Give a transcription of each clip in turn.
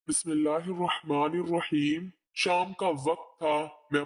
बिस्मिल्लाहिर्रहमानिर्रहीम। शाम का वक्त था। मैं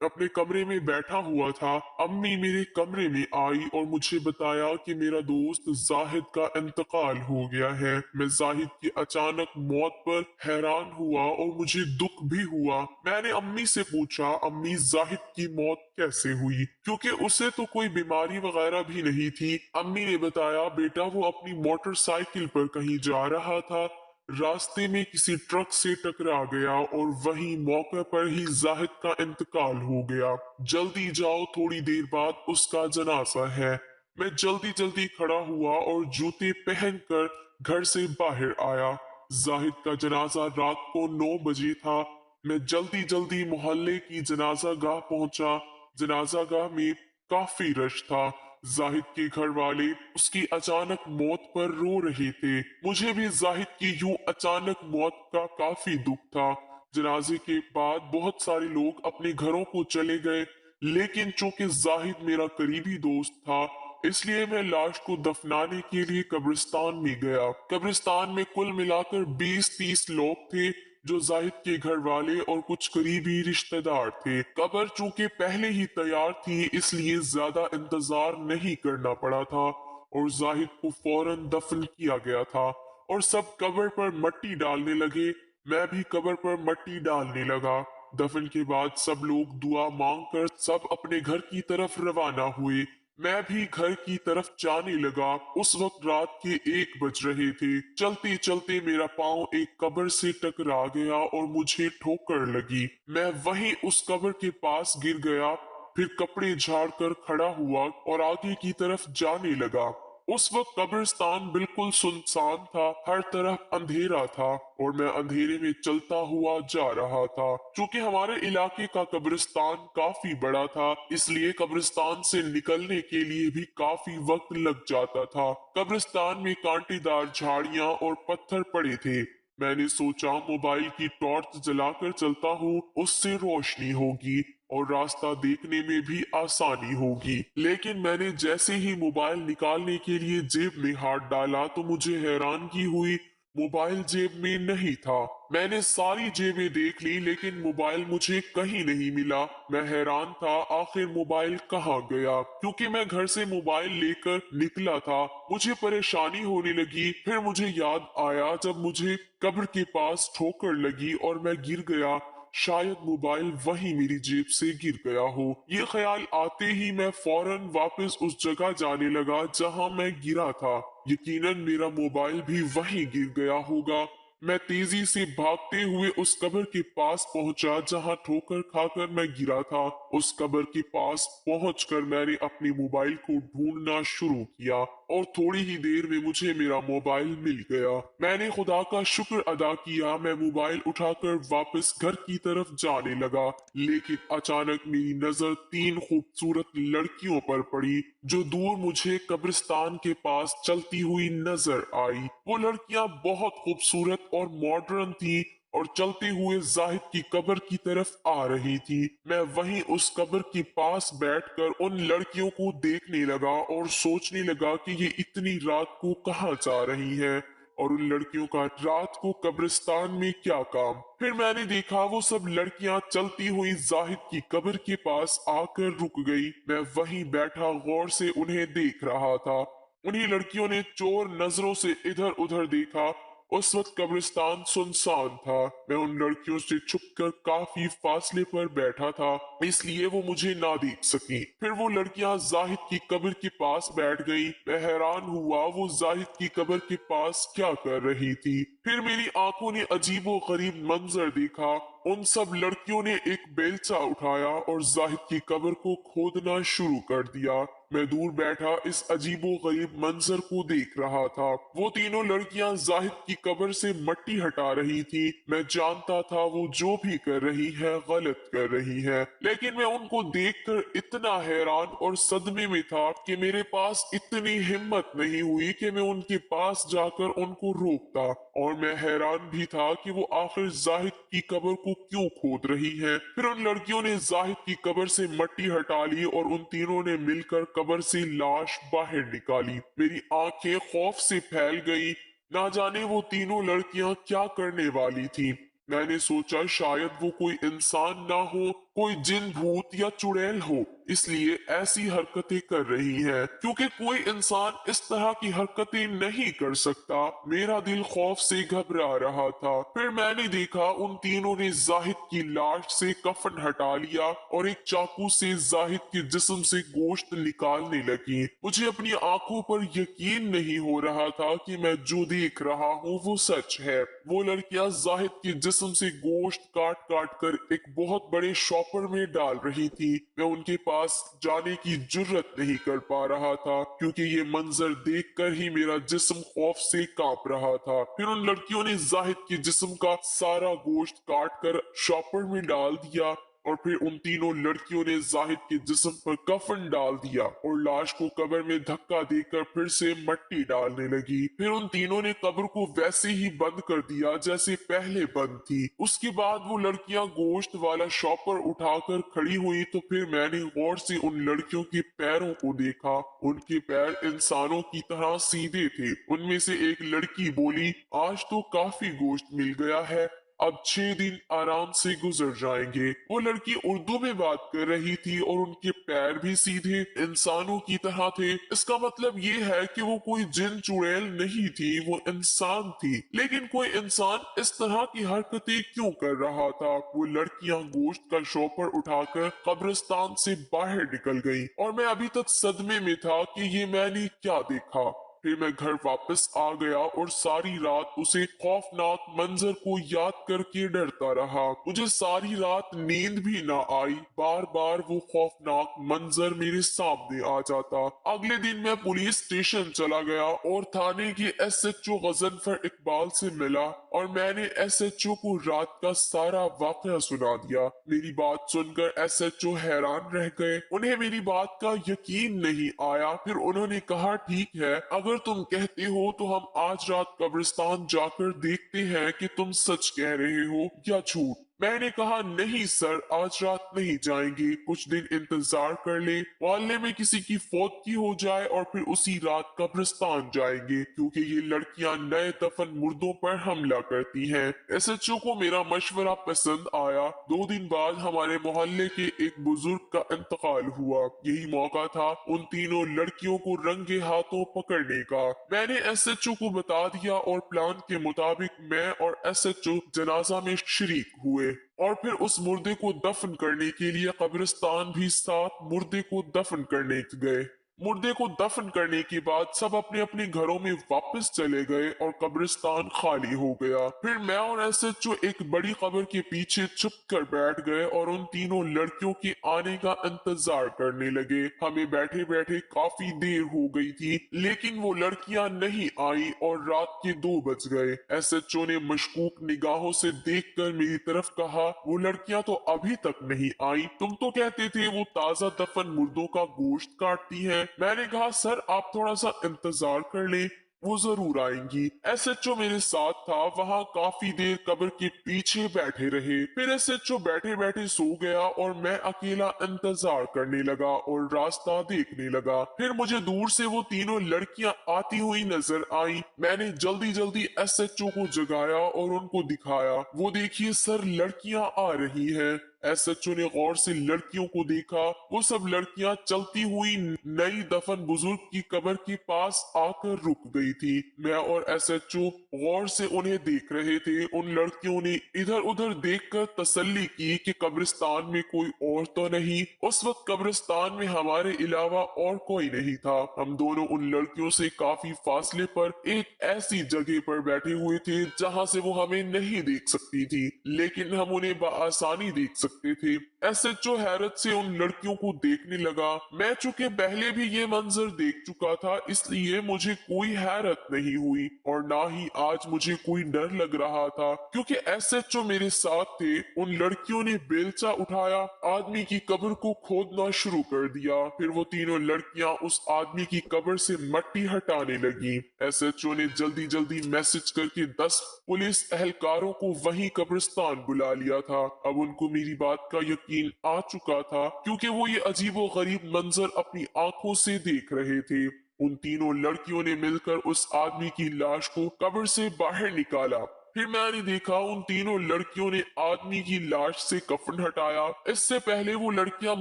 अपने कमरे में बैठा हुआ था। अम्मी मेरे कमरे में आई और मुझे बताया कि मेरा दोस्त जाहिद का इंतकाल हो गया है। मैं जाहिद की अचानक मौत पर हैरान हुआ और मुझे दुख भी हुआ। मैंने अम्मी से पूछा, अम्मी जाहिद की मौत कैसे हुई, क्योंकि उसे तो कोई बीमारी वगैरह भी नहीं थी। अम्मी ने बताया, बेटा वो अपनी मोटरसाइकिल पर कहीं जा रहा था, रास्ते में किसी ट्रक से टकरा गया और वहीं मौके पर ही जाहिद का इंतकाल हो गया। जल्दी जाओ, थोड़ी देर बाद उसका जनाजा है। मैं जल्दी जल्दी खड़ा हुआ और जूते पहनकर घर से बाहर आया। जाहिद का जनाजा रात को 9 बजे था। मैं जल्दी जल्दी मोहल्ले की जनाजा गाह पहुंचा। जनाजा गाह में काफी रश था। जाहिद के घर वाले उसकी अचानक मौत पर रो रहे थे। मुझे भी जाहिद की यूं अचानक मौत का काफी दुख था। जनाजे के बाद बहुत सारे लोग अपने घरों को चले गए, लेकिन चूंकि जाहिद मेरा करीबी दोस्त था, इसलिए मैं लाश को दफनाने के लिए कब्रिस्तान में गया। कब्रिस्तान में कुल मिलाकर 20-30 लोग थे, जो जाहिद के घर वाले और कुछ करीबी रिश्तेदार थे। कब्र चूंकि पहले ही तैयार थी, इसलिए ज्यादा इंतजार नहीं करना पड़ा था और जाहिद को फौरन दफन किया गया था और सब कब्र पर मट्टी डालने लगे। मैं भी कब्र पर मट्टी डालने लगा। दफन के बाद सब लोग दुआ मांगकर सब अपने घर की तरफ रवाना हुए। मैं भी घर की तरफ जाने लगा। उस वक्त रात के 1 बज रहे थे। चलते चलते मेरा पाँव एक कब्र से टकरा गया और मुझे ठोकर लगी। मैं वहीं उस कब्र के पास गिर गया। फिर कपड़े झाड़कर खड़ा हुआ और आगे की तरफ जाने लगा। उस वक्त कब्रिस्तान बिल्कुल सुनसान था, हर तरफ अंधेरा था और मैं अंधेरे में चलता हुआ जा रहा था। चूंकि हमारे इलाके का कब्रिस्तान काफी बड़ा था, इसलिए कब्रिस्तान से निकलने के लिए भी काफी वक्त लग जाता था। कब्रिस्तान में कांटेदार झाड़ियां और पत्थर पड़े थे। मैंने सोचा, मोबाइल की टॉर्च जलाकर चलता हूँ, उससे रोशनी होगी और रास्ता देखने में भी आसानी होगी। लेकिन मैंने जैसे ही मोबाइल निकालने के लिए जेब में हाथ डाला तो मुझे हैरानगी हुई, मोबाइल जेब में नहीं था। मैंने सारी जेबें देख ली, लेकिन मोबाइल मुझे कहीं नहीं मिला। मैं हैरान था, आखिर मोबाइल कहाँ गया, क्योंकि मैं घर से मोबाइल लेकर निकला था। मुझे परेशानी होने लगी। फिर मुझे याद आया, जब मुझे कब्र के पास ठोकर लगी और मैं गिर गया, शायद मोबाइल वहीं मेरी जेब से गिर गया हो। ये ख्याल आते ही मैं फौरन वापस उस जगह जाने लगा जहां मैं गिरा था। यकीनन मेरा मोबाइल भी वहीं गिर गया होगा। मैं तेजी से भागते हुए उस कब्र के पास पहुंचा जहां ठोकर खाकर मैं गिरा था। उस कब्र के पास पहुंचकर मैंने अपने मोबाइल को ढूंढना शुरू किया और थोड़ी ही देर में मुझे मेरा मोबाइल मिल गया। मैंने खुदा का शुक्र अदा किया। मैं मोबाइल उठाकर वापस घर की तरफ जाने लगा, लेकिन अचानक मेरी नजर 3 खूबसूरत लड़कियों पर पड़ी, जो दूर मुझे कब्रिस्तान के पास चलती हुई नजर आई। वो लड़कियां बहुत खूबसूरत और मॉडर्न थी और चलते हुए जाहिद की कब्र की तरफ आ रही थी। मैं वहीं उस कब्र के पास बैठकर उन लड़कियों को देखने लगा और सोचने लगा कि ये इतनी रात को कहाँ जा रही हैं और उन लड़कियों का रात को कब्रिस्तान में क्या काम। फिर मैंने देखा, वो सब लड़कियां चलती हुई जाहिद की कब्र के पास आकर रुक गई। मैं वहीं बैठा गौर से उन्हें देख रहा था। उन्हीं लड़कियों ने चोर नजरों से इधर उधर देखा। उस वक्त कब्रिस्तान सुनसान था। मैं उन लड़कियों से छुपकर काफी फासले पर बैठा था, इसलिए वो मुझे ना देख सकी। फिर वो लड़कियां जाहिद की कब्र के पास बैठ गई। मैं हैरान हुआ, वो जाहिद की कब्र के पास क्या कर रही थी। फिर मेरी आंखों ने अजीबो गरीब मंजर देखा। उन सब लड़कियों ने एक बेलचा उठाया और जाहिद की कब्र को खोदना शुरू कर दिया। मैं दूर बैठा इस अजीबो गरीब मंजर को देख रहा था। वो तीनों लड़कियां जाहिद की कब्र से मट्टी हटा रही थी। मैं जानता था वो जो भी कर रही है गलत कर रही है, लेकिन मैं उनको देखकर इतना हैरान और सदमे में था कि मेरे पास इतनी हिम्मत नहीं हुई कि मैं उनके पास जाकर उनको रोकता। और मैं हैरान भी था कि वो आखिर जाहिद की कब्र को क्यों खोद रही है। फिर उन लड़कियों ने जाहिद की कब्र से मट्टी हटा ली और उन तीनों ने मिलकर कब्र से लाश बाहर निकाली। मेरी आंखें खौफ से फैल गई। ना जाने वो तीनों लड़कियां क्या करने वाली थी। मैंने सोचा शायद वो कोई इंसान ना हो, कोई जिन भूत या चुड़ैल हो, इसलिए ऐसी हरकतें कर रही हैं। क्योंकि कोई इंसान इस तरह की हरकतें नहीं कर सकता, मेरा दिल खौफ से घबरा रहा था। फिर मैंने देखा उन तीनों ने जाहिद की लाश से कफन हटा लिया और एक चाकू से जाहिद के जिस्म से गोश्त निकालने लगी। मुझे अपनी आंखों पर यकीन नहीं हो रहा था कि मैं जो देख रहा हूँ वो सच है। वो लड़कियां जाहिद के जिस्म से गोश्त काट काट कर एक बहुत बड़े शॉपर में डाल रही थी। मैं उनके पास जाने की जुर्रत नहीं कर पा रहा था, क्योंकि ये मंजर देखकर ही मेरा जिस्म खौफ से कांप रहा था। फिर उन लड़कियों ने जाहिद के जिस्म का सारा गोश्त काट कर शॉपर में डाल दिया और फिर उन तीनों लड़कियों ने जाहिद के जिस्म पर कफन डाल दिया और लाश को कब्र में धक्का देकर फिर से मट्टी डालने लगी। फिर उन तीनों ने कब्र को वैसे ही बंद कर दिया जैसे पहले बंद थी। उसके बाद वो लड़कियां गोश्त वाला शॉपर उठाकर खड़ी हुई तो फिर मैंने गौर से उन लड़कियों के पैरों को देखा। उनके पैर इंसानों की तरह सीधे थे। उनमें से एक लड़की बोली, आज तो काफी गोश्त मिल गया है, अब 6 दिन आराम से गुजर जाएंगे। वो लड़की उर्दू में बात कर रही थी और उनके पैर भी सीधे इंसानों की तरह थे। इसका मतलब ये है कि वो कोई जिन चुड़ैल नहीं थी, वो इंसान थी। लेकिन कोई इंसान इस तरह की हरकतें क्यों कर रहा था? वो लड़कियां गोश्त का शॉपर उठाकर कब्रिस्तान से बाहर निकल गईं और मैं अभी तक सदमे में था कि ये मैंने क्या देखा। फिर मैं घर वापस आ गया और सारी रात उसे खौफनाक मंजर को याद करके डरता रहा। मुझे सारी रात नींद भी ना आई। बार बार वो खौफनाक मंजर मेरे सामने आ जाता। अगले दिन मैं पुलिस स्टेशन चला गया और थाने के एसएचओ गजनफर इकबाल से मिला और मैंने एसएचओ को रात का सारा वाकया सुना दिया। मेरी बात सुनकर एसएचओ हैरान रह गए। उन्हें मेरी बात का यकीन नहीं आया। फिर उन्होंने कहा, ठीक है, अगर तुम कहते हो तो हम आज रात कब्रिस्तान जाकर देखते हैं कि तुम सच कह रहे हो या झूठ। मैंने कहा, नहीं सर, आज रात नहीं जाएंगे, कुछ दिन इंतजार कर ले, मोहल्ले में किसी की फौतगी हो जाए और फिर उसी रात कब्रिस्तान जाएंगे, क्योंकि ये लड़कियां नए दफन मुर्दों पर हमला करती हैं। एसएचओ को मेरा मशवरा पसंद आया। 2 दिन बाद हमारे मोहल्ले के एक बुजुर्ग का इंतकाल हुआ। यही मौका था उन तीनों लड़कियों को रंगे हाथों पकड़ने का। मैंने एसएचओ को बता दिया और प्लान के मुताबिक मैं और एसएचओ जनाजा में शरीक हुए और फिर उस मुर्दे को दफन करने के लिए कब्रिस्तान भी साथ मुर्दे को दफन करने गए। मुर्दे को दफन करने के बाद सब अपने अपने घरों में वापस चले गए और कब्रिस्तान खाली हो गया। फिर मैं और एसएचओ एक बड़ी कब्र के पीछे छुप कर बैठ गए और उन तीनों लड़कियों के आने का इंतजार करने लगे। हमें बैठे बैठे काफी देर हो गई थी, लेकिन वो लड़कियां नहीं आई और रात के 2 बज गए। एसएचओ ने मशकूक निगाहों से देखकर मेरी तरफ कहा, वो लड़कियां तो अभी तक नहीं आई, तुम तो कहते थे वो ताजा दफन मुर्दों का गोश्त काटती है। मैंने कहा, सर आप थोड़ा सा इंतजार कर लें, वो जरूर आएंगी। एसएचओ मेरे साथ था, वहाँ काफी देर कब्र के पीछे बैठे रहे। फिर एसएचओ बैठे बैठे सो गया और मैं अकेला इंतजार करने लगा और रास्ता देखने लगा। फिर मुझे दूर से वो तीनों लड़कियां आती हुई नजर आई। मैंने जल्दी जल्दी एसएचओ को जगाया और उनको दिखाया, वो देखिए सर, लड़कियां आ रही हैं। एसएचओ ने गौर से लड़कियों को देखा। वो सब लड़कियां चलती हुई नई दफन बुजुर्ग की कब्र के पास आकर रुक गई थी। मैं और एसएचओ गौर से उन्हें देख रहे थे। उन लड़कियों ने इधर उधर देखकर तसल्ली की कि कब्रिस्तान में कोई और तो नहीं। उस वक्त कब्रिस्तान में हमारे अलावा और कोई नहीं था। हम दोनों उन लड़कियों से काफी फासले पर एक ऐसी जगह पर बैठे हुए थे जहाँ से वो हमें नहीं देख सकती थी, लेकिन हम उन्हें बआसानी देख सकते थे। एसएचओ हैरत से उन लड़कियों को देखने लगा। मैं चूंकि पहले भी ये मंजर देख चुका था, इसलिए मुझे कोई हैरत नहीं हुई और ना ही आज मुझे कोई डर लग रहा था, क्योंकि एसएचओ मेरे साथ थे। उन लड़कियों ने बेलचा उठाया, आदमी की कब्र को खोदना शुरू कर दिया। फिर वो तीनों लड़कियां उस आदमी की कब्र से मट्टी हटाने लगी। एसएचओ ने जल्दी जल्दी मैसेज करके 10 पुलिस एहलकारों को वहीं कब्रिस्तान बुला लिया था। अब उनको मेरी बात का यकीन आ चुका था, क्योंकि वो ये अजीबो गरीब मंजर अपनी आंखों से देख रहे थे। उन तीनों लड़कियों ने मिलकर उस आदमी की लाश को कब्र से बाहर निकाला। फिर मैंने देखा उन तीनों लड़कियों ने आदमी की लाश से कफन हटाया। इससे पहले वो लड़कियां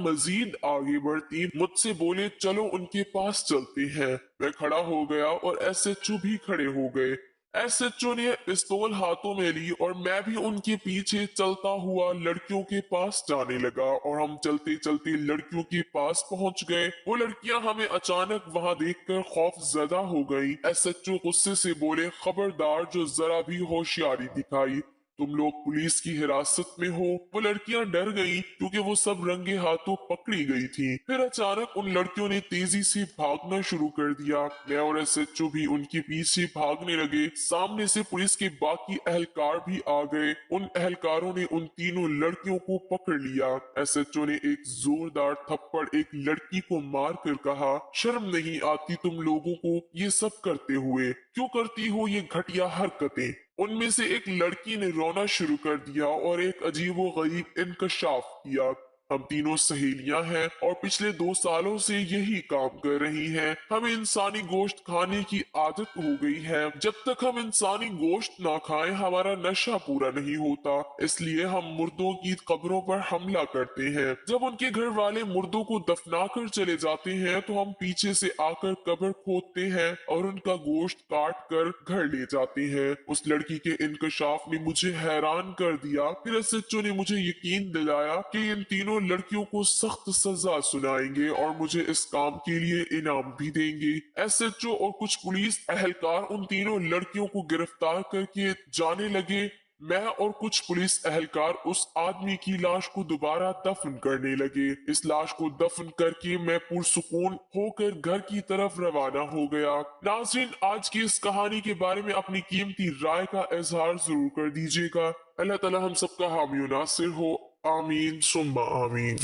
मजीद आगे बढ़ती मुझसे बोले चलो उनके पास चलते हैं। मैं खड़ा हो गया और एसएचओ भी खड़े हो गए। एसएचओ ने पिस्तौल हाथों में ली और मैं भी उनके पीछे चलता हुआ लड़कियों के पास जाने लगा और हम चलते चलते लड़कियों के पास पहुंच गए। वो लड़कियां हमें अचानक वहां देखकर खौफ ज़दा हो गईं। एसएचओ गुस्से से बोले खबरदार जो जरा भी होशियारी दिखाई तुम लोग पुलिस की हिरासत में हो। वो लड़कियां डर गईं क्योंकि वो सब रंगे हाथों पकड़ी गई थी। फिर अचानक उन लड़कियों ने तेजी से भागना शुरू कर दिया। मैं और एसएचओ भी उनके पीछे भागने लगे। सामने से पुलिस के बाकी एहलकार भी आ गए। उन एहलकारों ने उन तीनों लड़कियों को पकड़ लिया। एसएचओ ने एक जोरदार थप्पड़ एक लड़की को मार कर कहा शर्म नहीं आती तुम लोगों को ये सब करते हुए, क्यों करती हो ये घटिया हरकतें। उनमें से एक लड़की ने रोना शुरू कर दिया और एक अजीबोगरीब इंकशाफ किया। हम तीनों सहेलियां हैं और पिछले 2 सालों से यही काम कर रही हैं। हमें इंसानी गोश्त खाने की आदत हो गई है। जब तक हम इंसानी गोश्त ना खाएं हमारा नशा पूरा नहीं होता, इसलिए हम मुर्दों की कब्रों पर हमला करते हैं। जब उनके घर वाले मुर्दों को दफना कर चले जाते हैं तो हम पीछे से आकर कब्र खोदते हैं और उनका गोश्त काट कर घर ले जाते हैं। उस लड़की के इंकशाफ ने मुझे हैरान कर दिया। फिर एसएचओ ने मुझे यकीन दिलाया कि इन तीनों लड़कियों को सख्त सजा सुनाएंगे और मुझे इस काम के लिए इनाम भी देंगे। एसएचओ और कुछ पुलिस एहलकार उन तीनों लड़कियों को गिरफ्तार करके जाने लगे। मैं और कुछ पुलिस एहलकार उस आदमी की लाश को दोबारा दफन करने लगे। इस लाश को दफन करके मैं पुरसुकून होकर घर की तरफ रवाना हो गया। नाज़रीन, आज की इस कहानी के बारे में अपनी कीमती राय का इजहार जरूर कर दीजिएगा। अल्लाह ताला हम सबका हामी और नासिर हो। आमीन सुम्मा आमीन।